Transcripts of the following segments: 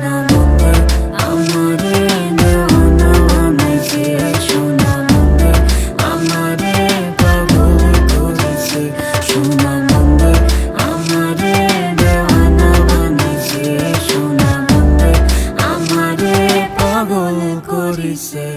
সোনা মনে আমারে দেওয়ানা বানাইছে, সোনা মনে আমারে পাগল করেছে, সোনা মনে আমারে দেওয়ানা বানাইছে, সোনা মনে আমারে পাগল করেছে।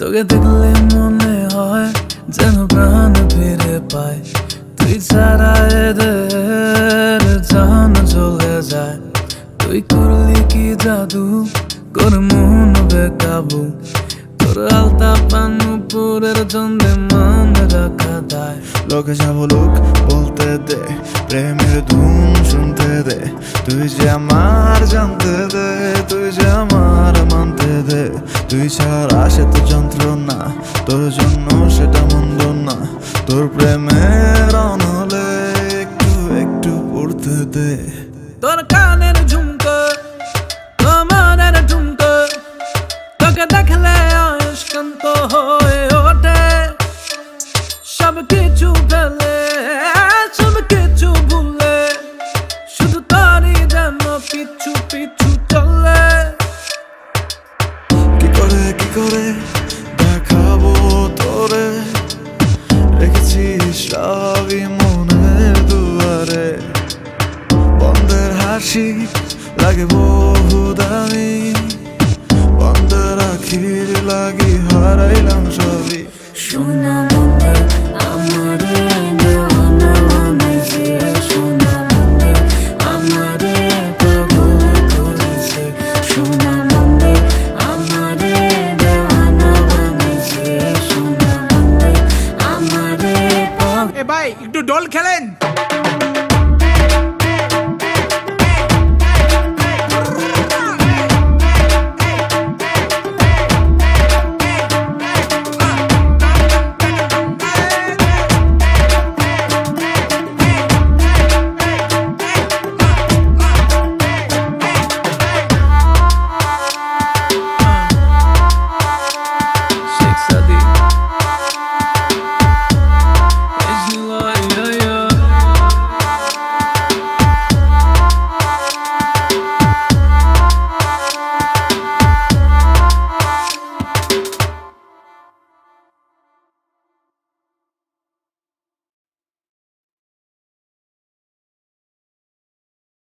তোকে দেখলে মনে হয় যেন প্রাণ ফিরে পায়, তুই ছাড়া এদের জান চলে যায়। তুই করলি কি জাদু কর মন বেকাবু, তোর আলতা পানুপুরের জন্যে মান রাখা দায়। লোকে যা বলুক বলতে দে, প্রেমের ধুম শুনতে দে, তুই যে আমার জানতে দে, তুই যে আমার মানতে দে। তুই ছাড়া সে তো যন্ত্রণা, তোর জন্য সেটা মন্দ না, তোর প্রেমের অনলে একটু একটু পড়তে দে। তোর কানের ঝুমকো মনের ঝুমকো, তোকে দেখলে আয়ুষ্কান্ত হয়ে ওঠে। সব কিছু ফেলে সব কিছু ভুলে শুধু তারই যেন পিছু পিছু চলে। কি করে দেখাবো তোরে, রেখেছিস সবই মনের দুয়ারে। বন্ধের হাসি লাগে বহু দামি, বন্ধের আখির লাগি হারাইলাম সবই। সোনা মনে আমারে দেওয়ানা বানাইছে, সোনা মনে আমারে পাগল করেছে, সোনা মনে আমারে দেওয়ানা বানাইছে, সোনা মনে আমারে পাগল। এ ভাই একটু ডোল খেলেন।